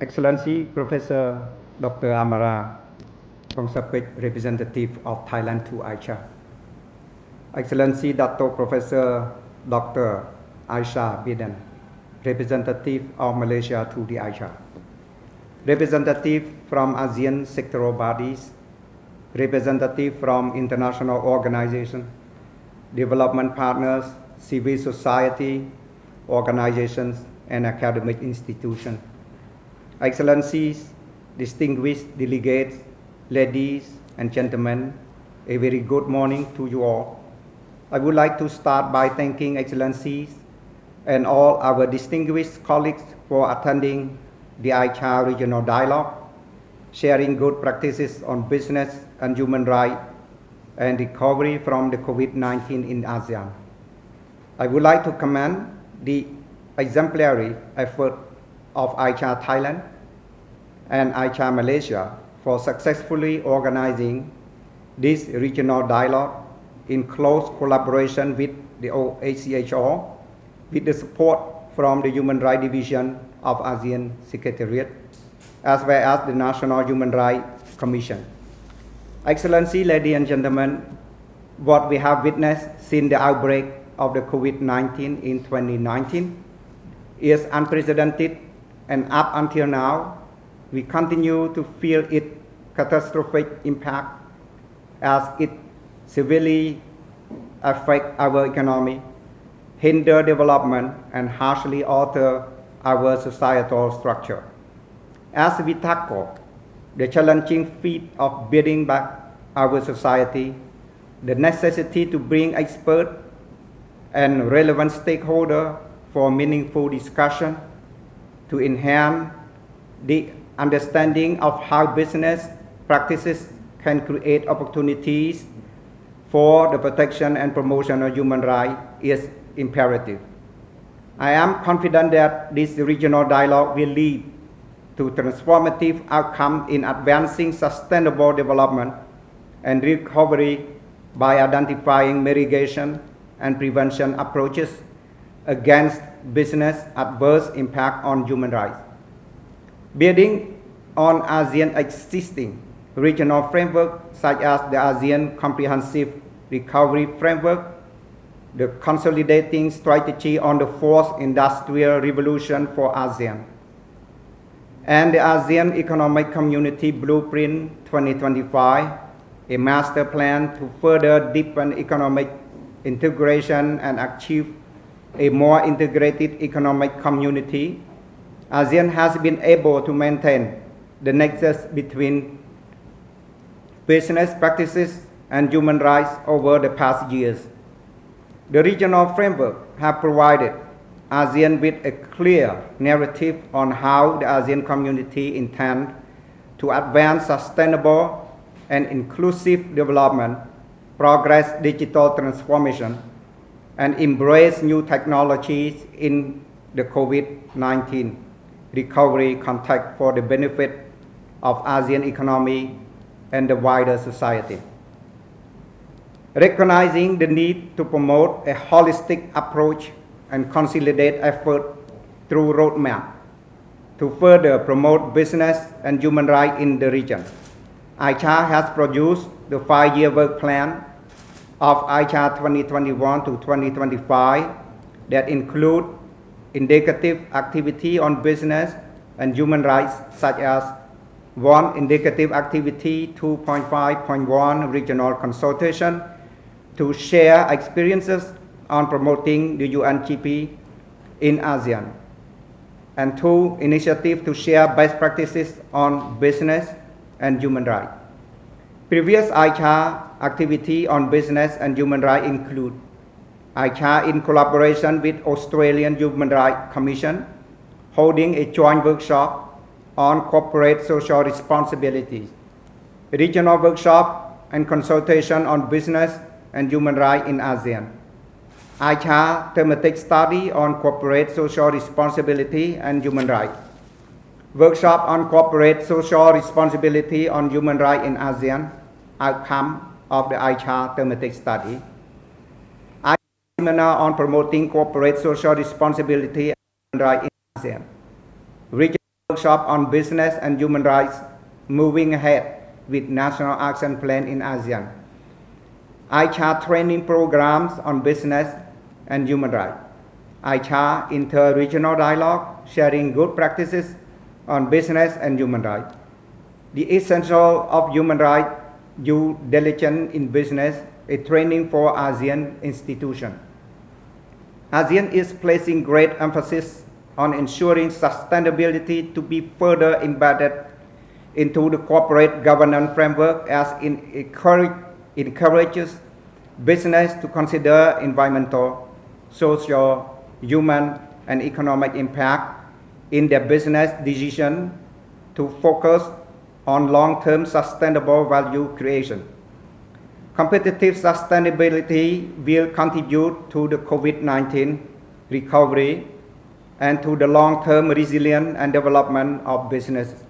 Excellency Professor Dr. Amara, Pongsapic, representative of Thailand to AICHR. Excellency Dr. Professor Dr. AICHR Biden, representative of Malaysia to the AICHR. Representative from ASEAN sectoral bodies, representative from international organizations, development partners, civil society, organizations, and academic institutions. Excellencies, distinguished delegates, ladies and gentlemen, a very good morning to you all. I would like to start by thanking Excellencies and all our distinguished colleagues for attending the AICHR Regional Dialogue, sharing good practices on business and human rights and recovery from the COVID-19 in ASEAN. I would like to commend the exemplary effort of AICHR Thailand and AICHR Malaysia for successfully organizing this regional dialogue in close collaboration with the AICHR, with the support from the Human Rights Division of ASEAN Secretariat, as well as the National Human Rights Commission. Excellency, ladies and gentlemen, what we have witnessed since the outbreak of the COVID-19 in 2019 is unprecedented, and up until now, we continue to feel its catastrophic impact as it severely affects our economy, hinder development, and harshly alter our societal structure. As we tackle the challenging feat of building back our society, the necessity to bring experts and relevant stakeholders for meaningful discussion to enhance the understanding of how business practices can create opportunities for the protection and promotion of human rights is imperative. I am confident that this regional dialogue will lead to transformative outcomes in advancing sustainable development and recovery by identifying mitigation and prevention approaches against business adverse impact on human rights. Building on ASEAN existing regional framework such as the ASEAN Comprehensive Recovery Framework, the consolidating strategy on the fourth industrial revolution for ASEAN, and the ASEAN Economic Community Blueprint 2025, a master plan to further deepen economic integration and achieve a more integrated economic community, ASEAN has been able to maintain the nexus between business practices and human rights over the past years. The regional framework has provided ASEAN with a clear narrative on how the ASEAN community intends to advance sustainable and inclusive development, progress digital transformation, and embrace new technologies in the COVID-19 recovery context for the benefit of ASEAN economy and the wider society. Recognizing the need to promote a holistic approach and consolidate effort through roadmap to further promote business and human rights in the region, AICHR has produced the 5-year work plan of AICHR 2021 to 2025 that include indicative activity on business and human rights such as 1. Indicative activity 2.5.1 regional consultation to share experiences on promoting the UNGP in ASEAN, and 2. Initiative to share best practices on business and human rights. Previous AICHR activity on business and human rights include AICHR in collaboration with Australian Human Rights Commission holding a joint workshop on corporate social responsibilities, regional workshop and consultation on business and human rights in ASEAN, AICHR thematic study on corporate social responsibility and human rights, workshop on corporate social responsibility on human rights in ASEAN, outcome of the AICHR thematic study, seminar on promoting corporate social responsibility and human rights in ASEAN, regional workshop on business and human rights moving ahead with National Action Plan in ASEAN. AICHR training programs on business and human rights. AICHR inter-regional dialogue sharing good practices on business and human rights. The essential of human rights due diligence in business, a training for ASEAN institutions. ASEAN is placing great emphasis on ensuring sustainability to be further embedded into the corporate governance framework as it encourages business to consider environmental, social, human, and economic impact in their business decision to focus on long-term sustainable value creation. Competitive sustainability will contribute to the COVID-19 recovery and to the long-term resilience and development of businesses.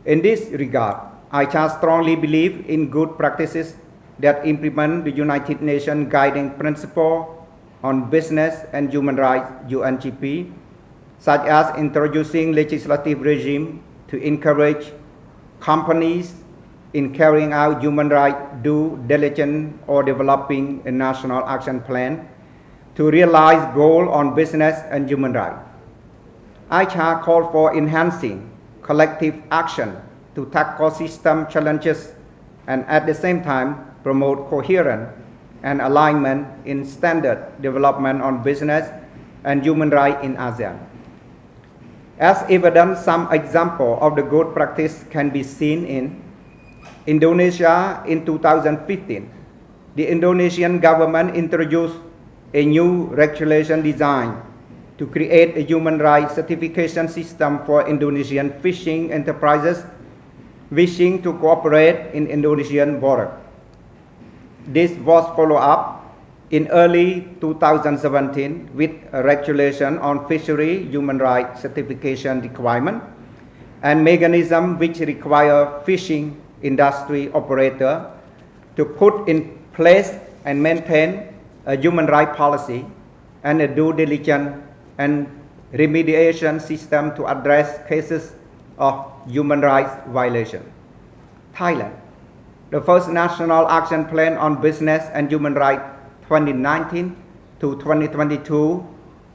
In this regard, AICHR strongly believes in good practices that implement the United Nations Guiding Principle on Business and Human Rights (UNGP), such as introducing legislative regime to encourage companies in carrying out human rights due diligence or developing a national action plan to realize goals on business and human rights. AICHR called for enhancing collective action to tackle system challenges and at the same time promote coherent and alignment in standard development on business and human rights in ASEAN. As evidence, some example of the good practice can be seen in Indonesia in 2015. The Indonesian government introduced a new regulation designed to create a human rights certification system for Indonesian fishing enterprises wishing to cooperate in Indonesian waters. This was followed up in early 2017 with a regulation on fishery human rights certification requirement and mechanism which require fishing industry operator to put in place and maintain a human rights policy and a due diligence and remediation system to address cases of human rights violation. Thailand, the first national action plan on business and human rights 2019 to 2022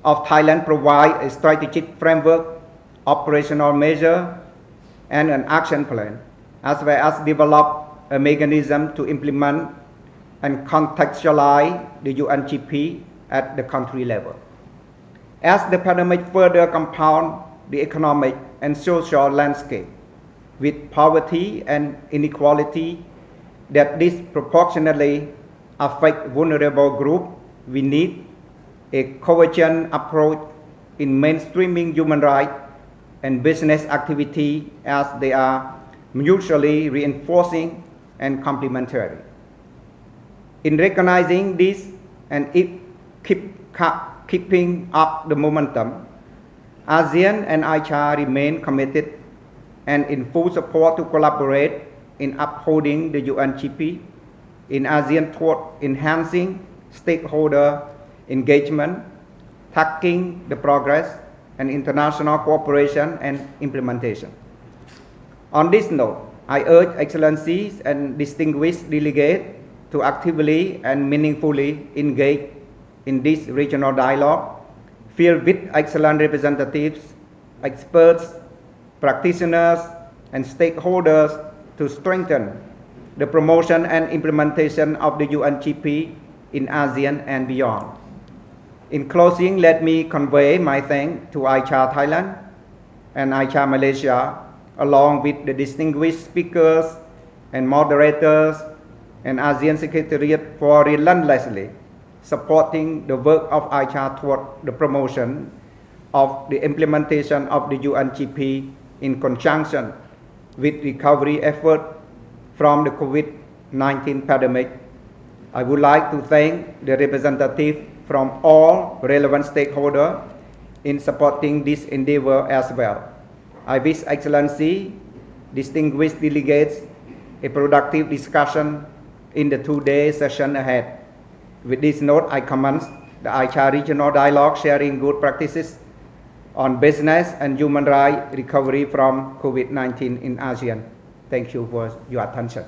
of Thailand provide a strategic framework, operational measure, and an action plan, as well as develop a mechanism to implement and contextualize the UNGP at the country level. As the pandemic further compound the economic and social landscape with poverty and inequality that disproportionately affect vulnerable groups, we need a coherent approach in mainstreaming human rights and business activity as they are mutually reinforcing and complementary. In recognizing this and keeping up the momentum, ASEAN and AICHR remain committed and in full support to collaborate in upholding the UNGP in ASEAN toward enhancing stakeholder engagement, tracking the progress, and international cooperation and implementation. On this note, I urge Excellencies and distinguished delegates to actively and meaningfully engage in this regional dialogue, filled with excellent representatives, experts, practitioners, and stakeholders to strengthen the promotion and implementation of the UNGP in ASEAN and beyond. In closing, let me convey my thanks to AICHR Thailand and AICHR Malaysia, along with the distinguished speakers and moderators and ASEAN Secretariat for relentlessly supporting the work of AICHR toward the promotion of the implementation of the UNGP in conjunction with recovery effort from the COVID-19 pandemic. I would like to thank the representatives from all relevant stakeholders in supporting this endeavor as well. I wish Excellency, distinguished delegates, a productive discussion in the two-day session ahead. With this note, I commence the AICHR Regional Dialogue sharing good practices on business and human rights recovery from COVID-19 in ASEAN. Thank you for your attention.